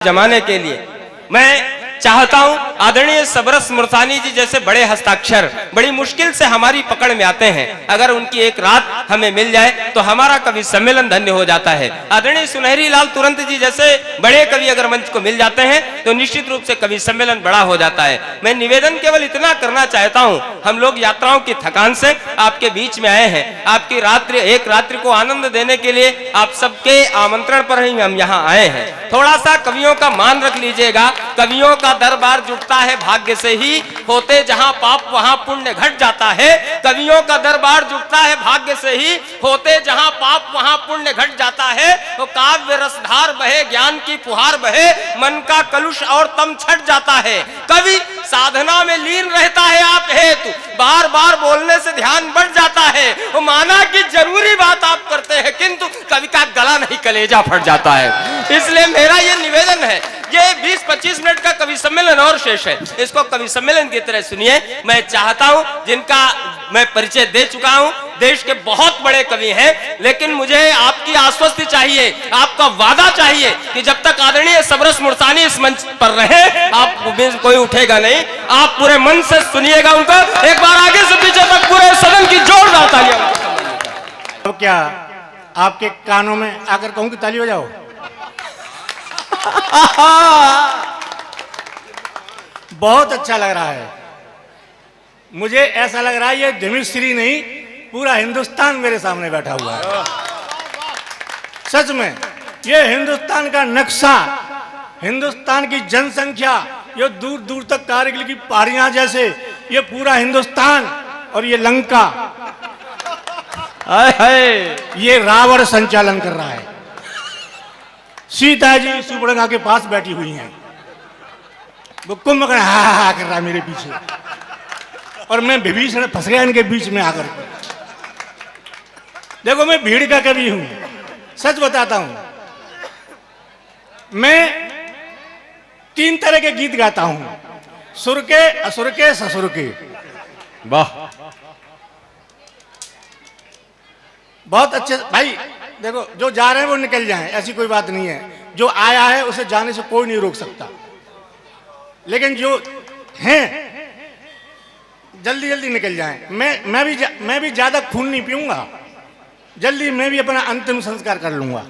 जमाने के लिए मैं चाहता हूं आदरणीय सबरस मुर्सानी जी जैसे बड़े हस्ताक्षर बड़ी मुश्किल से हमारी पकड़ में आते हैं। अगर उनकी एक रात हमें मिल जाए तो हमारा कवि सम्मेलन धन्य हो जाता है। आदरणीय सुनहरी लाल तुरंत जी जैसे बड़े कवि अगर मंच को मिल जाते हैं तो निश्चित रूप से कवि सम्मेलन बड़ा हो जाता है। मैं निवेदन केवल इतना करना चाहता हूं, हम लोग यात्राओं की थकान से आपके बीच में आए हैं, आपकी रात्रि एक रात्रि को आनंद देने के लिए आप सबके आमंत्रण पर ही हम यहाँ आए हैं। थोड़ा सा कवियों का मान रख लीजिएगा। कवियों का दरबार जुटता है भाग्य से ही, होते जहां पाप वहां पुण्य घट जाता है। कवियों का दरबार जुटता है भाग्य से ही, होते जहां पाप वहां पुण्य घट जाता है। तो काव्य रसधार बहे, ज्ञान की फुहार बहे, मन का कलुष और तम छट जाता है। कवि साधना में लीन रहता है आप हेतु, बार बार बोलने से ध्यान बढ़ जाता है। वो माना कि जरूरी बात आप करते हैं किंतु कवि का गला नहीं कलेजा फट जाता है। इसलिए मेरा ये निवेदन है, ये 20-25 मिनट का कवि सम्मेलन और शेष है, इसको कवि सम्मेलन की तरह सुनिए। मैं चाहता हूं, जिनका मैं परिचय दे चुका हूं, देश के बहुत बड़े कवि हैं, लेकिन मुझे आपकी आश्वस्ति चाहिए, आपका वादा चाहिए कि जब तक आदरणीय सबरस मुर्सानी इस मंच पर रहे आप कोई उठेगा नहीं। आप पूरे मन से सुनिएगा उनको। एक बार आगे से पीछे तक पूरे सदन की जोरदार तालियां। तो क्या आपके कानों में आकर कहूं कि ताली हो जाओ? बहुत अच्छा लग रहा है, मुझे ऐसा लग रहा है ये धिमिश्री नहीं, पूरा हिंदुस्तान मेरे सामने बैठा हुआ है। सच में ये हिंदुस्तान का नक्शा, हिंदुस्तान की जनसंख्या, ये दूर दूर तक कारगिल की पहाड़ियां जैसे ये पूरा हिंदुस्तान, और ये लंका ये रावण संचालन कर रहा है। सीता जी सुबड़ंगा के पास बैठी हुई हैं, वो कुंभकर्ण हा कर रहा है मेरे पीछे, और मैं विभीषण फंस गया इनके बीच में आकर के। देखो मैं भीड़ का कवि हूं, सच बताता हूं, मैं 3 तरह के गीत गाता हूं, सुर के, असुर के, ससुर के। वाह, बहुत अच्छे भाई। देखो जो जा रहे हैं वो निकल जाएं, ऐसी कोई बात नहीं है। जो आया है उसे जाने से कोई नहीं रोक सकता, लेकिन जो हैं जल्दी जल्दी निकल जाएं। मैं भी ज्यादा खून नहीं पीऊंगा, जल्दी मैं भी अपना अंतिम संस्कार कर लूंगा।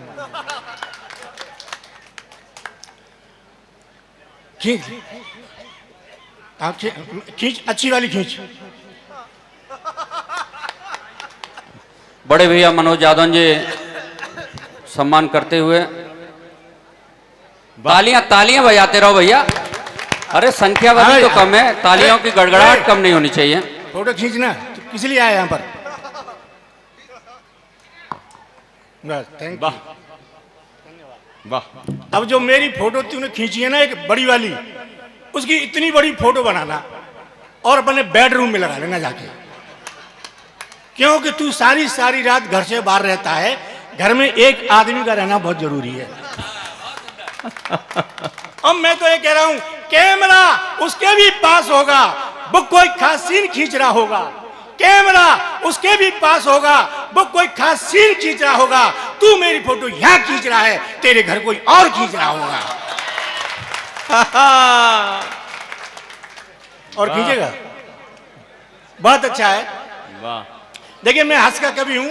खींच खींच, अच्छी वाली खींच। बड़े भैया मनोज यादव जी सम्मान करते हुए तालियां तालियां बजाते रहो भैया। अरे संख्या वाली तो कम है, तालियों की गड़गड़ाहट कम नहीं होनी चाहिए। फोटो खींचना तो किस लिए आया यहाँ पर? बस, थैंक यू, वाह। अब जो मेरी फोटो तूने खींची है ना एक बड़ी वाली, उसकी इतनी बड़ी फोटो बनाना और अपने बेडरूम में लगा लेना जाके, क्योंकि तू सारी सारी रात घर से बाहर रहता है, घर में एक आदमी का रहना बहुत जरूरी है। अब मैं तो ये कह रहा हूं, कैमरा उसके भी पास होगा, वो कोई खास सीन खींच रहा होगा, कैमरा उसके भी पास होगा, वो कोई खास सीन खींच रहा होगा। तू मेरी फोटो यहां खींच रहा है, तेरे घर कोई और खींच रहा होगा। और खींचेगा, बहुत अच्छा है। वाह। देखिए मैं हंस का कवि हूं,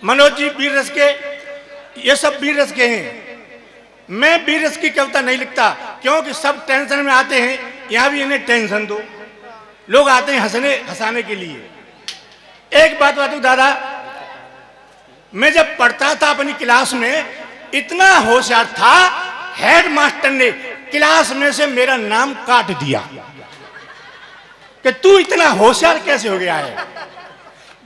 मनोज जी वीर रस के, ये सब वीर रस के हैं। मैं वीर रस की कविता नहीं लिखता, क्योंकि सब टेंशन में आते हैं, यहां भी इन्हें टेंशन दो। लोग आते हैं हंसाने के लिए। एक बात बताऊं दादा, मैं जब पढ़ता था अपनी क्लास में, इतना होशियार था, हेड मास्टर ने क्लास में से मेरा नाम काट दिया कि तू इतना होशियार कैसे हो गया है।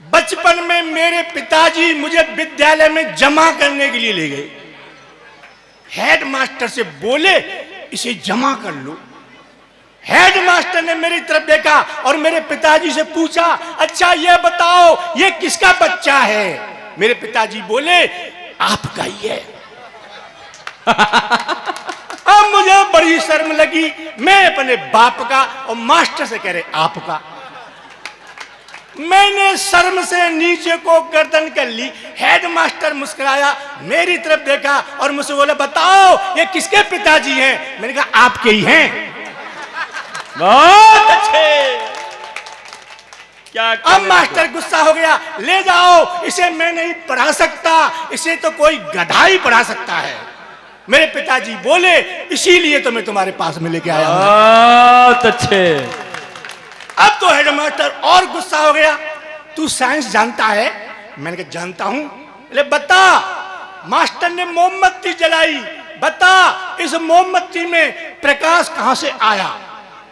बचपन में मेरे पिताजी मुझे विद्यालय में जमा करने के लिए ले गए। हेड मास्टर से बोले इसे जमा कर लो। हेड मास्टर ने मेरी तरफ देखा और मेरे पिताजी से पूछा, अच्छा ये बताओ ये किसका बच्चा है? मेरे पिताजी बोले आपका ही है। अब मुझे बड़ी शर्म लगी, मैं अपने बाप का और मास्टर से कह रहे आपका। मैंने शर्म से नीचे को गर्दन कर ली। हेडमास्टर मुस्कुराया, मेरी तरफ देखा और मुझसे बोला, बताओ ये किसके पिताजी हैं? मैंने कहा आपके ही हैं। बहुत अच्छे। क्या अब मास्टर गुस्सा हो गया, ले जाओ, इसे मैं नहीं पढ़ा सकता, इसे तो कोई गधा ही पढ़ा सकता है। मेरे पिताजी बोले, इसीलिए तो मैं तुम्हारे पास में लेके आया हूं। बहुत अच्छे। अब तो हेडमास्टर और गुस्सा हो गया, तू साइंस जानता है? मैंने कहा जानता हूं। बोले बता। मास्टर ने मोमबत्ती जलाई, बता इस मोमबत्ती में प्रकाश कहां से आया?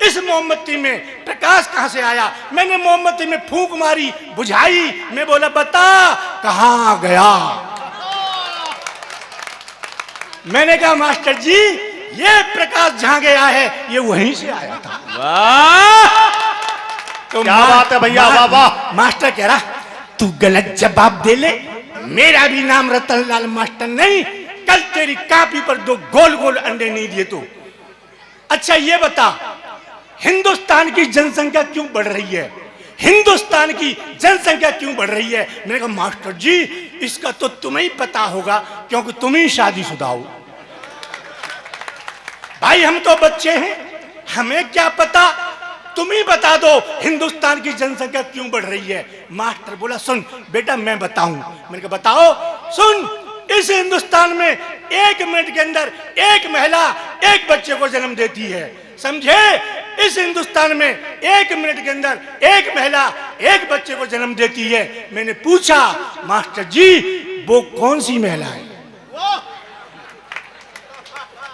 इस मोमबत्ती में प्रकाश कहां से आया? मैंने मोमबत्ती में फूंक मारी, बुझाई। मैं बोला बता कहां गया? मैंने कहा मास्टर जी, ये प्रकाश जहां गया है ये वहीं से आया था। वाह, तो क्या बात है भैया, वाह वाह। मास्टर कह रहा, तू गलत जवाब दे ले, मेरा भी नाम रतनलाल मास्टर नहीं, कल तेरी कॉपी पर 2 गोल गोल अंडे नहीं दिए तो। अच्छा ये बता, हिंदुस्तान की जनसंख्या क्यों बढ़ रही है? हिंदुस्तान की जनसंख्या क्यों बढ़ रही है? मैंने कहा मास्टर जी, इसका तो तुम्हें ही पता होगा, क्योंकि तुम ही शादीशुदा हो। भाई हम तो बच्चे हैं, हमें क्या पता, तुम ही बता दो हिंदुस्तान की जनसंख्या क्यों बढ़ रही है। मास्टर बोला, सुन बेटा मैं बताऊं। मैंने कहा बताओ। सुन, इस हिंदुस्तान में 1 मिनट के अंदर एक महिला एक बच्चे को जन्म देती है, समझे? इस हिंदुस्तान में 1 मिनट के अंदर एक महिला एक बच्चे को जन्म देती है। मैंने पूछा मास्टर जी, वो कौन सी महिला है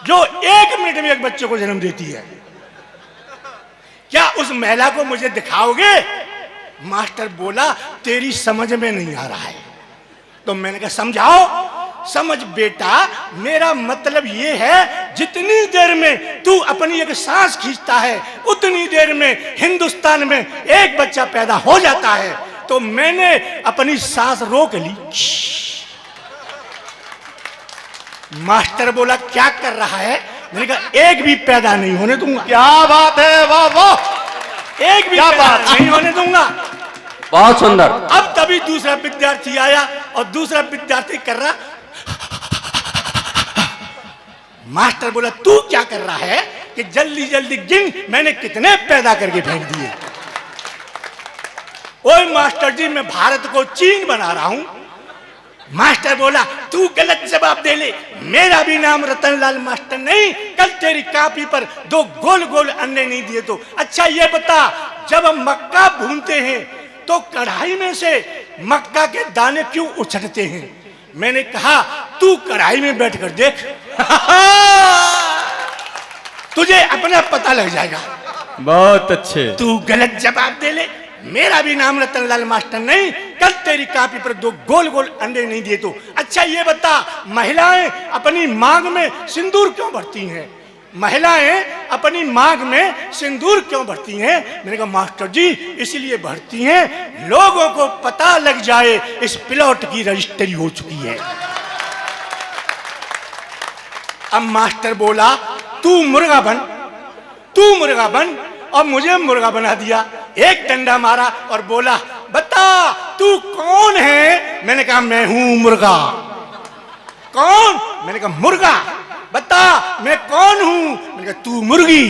जो 1 मिनट में एक बच्चे को जन्म देती है? क्या उस महिला को मुझे दिखाओगे? मास्टर बोला, तेरी समझ में नहीं आ रहा है। तो मैंने कहा समझाओ। समझ बेटा, मेरा मतलब ये है, जितनी देर में तू अपनी एक सांस खींचता है उतनी देर में हिंदुस्तान में एक बच्चा पैदा हो जाता है। तो मैंने अपनी सांस रोक ली। मास्टर बोला क्या कर रहा है? मैंने कहा एक भी पैदा नहीं होने दूंगा। क्या बात है, वाह वाह, एक भी पैदा नहीं होने दूंगा। बहुत सुंदर। अब तभी दूसरा विद्यार्थी आया और दूसरा विद्यार्थी कर रहा। मास्टर बोला तू क्या कर रहा है कि जल्दी जल्दी गिन, मैंने कितने पैदा करके फेंक दिए। ओए मास्टर जी, मैं भारत को चीन बना रहा हूं। मास्टर बोला तू गलत जवाब दे ले, मेरा भी नाम रतनलाल मास्टर नहीं, कल तेरी कॉपी पर 2 गोल गोल अंडे नहीं दिए तो। अच्छा ये बता, जब हम मक्का भूनते हैं तो कढ़ाई में से मक्का के दाने क्यों उछलते हैं? मैंने कहा तू कढ़ाई में बैठकर देख तुझे अपना पता लग जाएगा। बहुत अच्छे। तू गलत जवाब दे ले, मेरा भी नाम रतनलाल मास्टर नहीं, कल तेरी कॉपी पर 2 गोल गोल अंडे नहीं दिए तो। अच्छा ये बता, महिलाएं अपनी मांग में सिंदूर क्यों भरती हैं? महिलाएं अपनी मांग में सिंदूर क्यों भरती हैं? मैंने कहा मास्टर जी, इसलिए भरती हैं लोगों को पता लग जाए इस प्लॉट की रजिस्ट्री हो चुकी है। अब मास्टर बोला तू मुर्गा बन, तू मुर्गा बन, और मुझे मुर्गा बना दिया। एक डंडा मारा और बोला बता तू कौन है? मैंने कहा मैं हूं मुर्गा। कौन? मैंने कहा मुर्गा। बता मैं कौन हूं? मैंने कहा तू मुर्गी।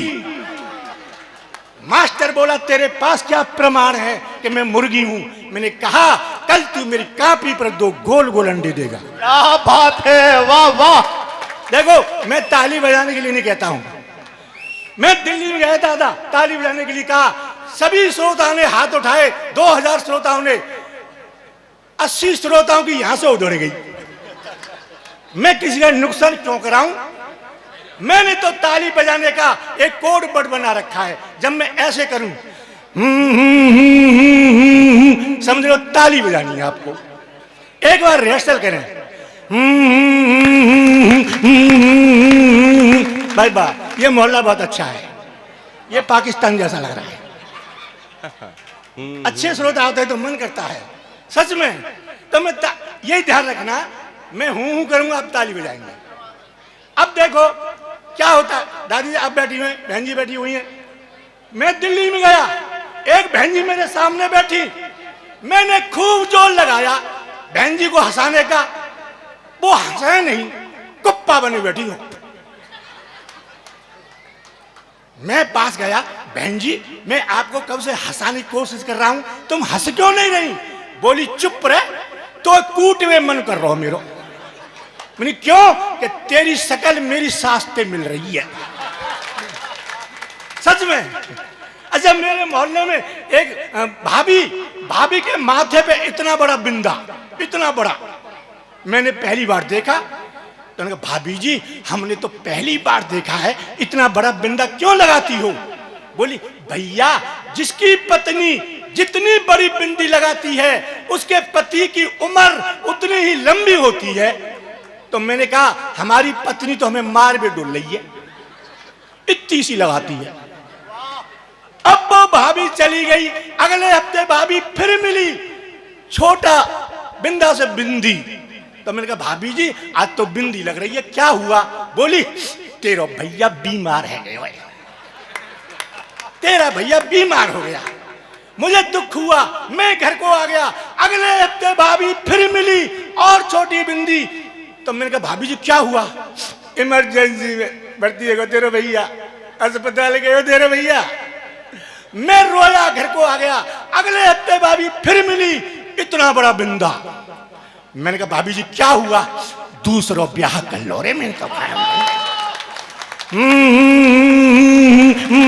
मास्टर बोला तेरे पास क्या प्रमाण है कि मैं मुर्गी हूं? मैंने कहा कल तू मेरी कॉपी पर 2 गोल गोल अंडे देगा। क्या बात है, वाह वाह। देखो मैं ताली बजाने के लिए नहीं कहता हूं, मैं दिल्ली में गया था, ताली बजाने के लिए कहा, सभी श्रोताओं ने हाथ उठाए, 2000 श्रोताओं ने, 80 श्रोताओं की यहां से उधड़ गई। मैं किसी का नुकसान क्यों कराऊं? मैंने तो ताली बजाने का एक कोड वर्ड बना रखा है। जब मैं ऐसे करूं समझ लो ताली बजानी है आपको। एक बार रिहर्सल करें। भाई वाह, ये मोहल्ला बहुत अच्छा है, ये पाकिस्तान जैसा लग रहा है। अच्छे श्रोता होते हैं तो मन करता है सच में। तो मैं यही ध्यान रखना, मैं हूं करूंगा, आप ताली बजाएंगे। अब देखो क्या होता है। दादी आप बैठी हुई, बहन जी बैठी हुई हैं। मैं दिल्ली में गया, एक बहन जी मेरे सामने बैठी, मैंने खूब जोर लगाया बहन जी को हंसाने का, वो हंसे नहीं, कुप्पा बनी बैठी हो। मैं पास गया, बहन जी मैं आपको कब से हंसाने की कोशिश कर रहा हूं, तुम हंस क्यों नहीं रही? बोली चुप रहे, तो कूट में मन कर रहा हो मेरो। मैंने क्यों? कि तेरी शकल मेरी सास से मिल रही है। सच में। अच्छा, मेरे मोहल्ले में एक भाभी के माथे पे इतना बड़ा बिंदा, इतना बड़ा मैंने पहली बार देखा। तो मैंने कहा भाभी जी हमने तो पहली बार देखा है, इतना बड़ा बिंदा क्यों लगाती हो? बोली भैया जिसकी पत्नी जितनी बड़ी बिंदी लगाती है उसके पति की उम्र उतनी ही लंबी होती है। तो मैंने कहा हमारी पत्नी तो हमें मार भी डुल रही है, इतनी सी लगाती है। अब वो भाभी चली गई, अगले हफ्ते भाभी फिर मिली, छोटा बिंदा से बिंदी। तो मैंने कहा भाभी जी आज तो बिंदी लग रही है, क्या हुआ? बोली तेरा भैया बीमार है गए, तेरा भैया बीमार हो गया। मुझे दुख हुआ, मैं घर को आ गया। अगले हफ्ते भाभी फिर मिली और छोटी बिंदी। तो मैंने कहा भाभी जी क्या हुआ? इमरजेंसी में भर्ती है तेरे भैया, अस्पताल गए तेरे भैया। मैं रोया, घर को आ गया। अगले हफ्ते भाभी फिर मिली, इतना बड़ा बिंदा। मैंने कहा भाभी जी क्या हुआ? दूसरा ब्याह कर लो रे। मैंने कहा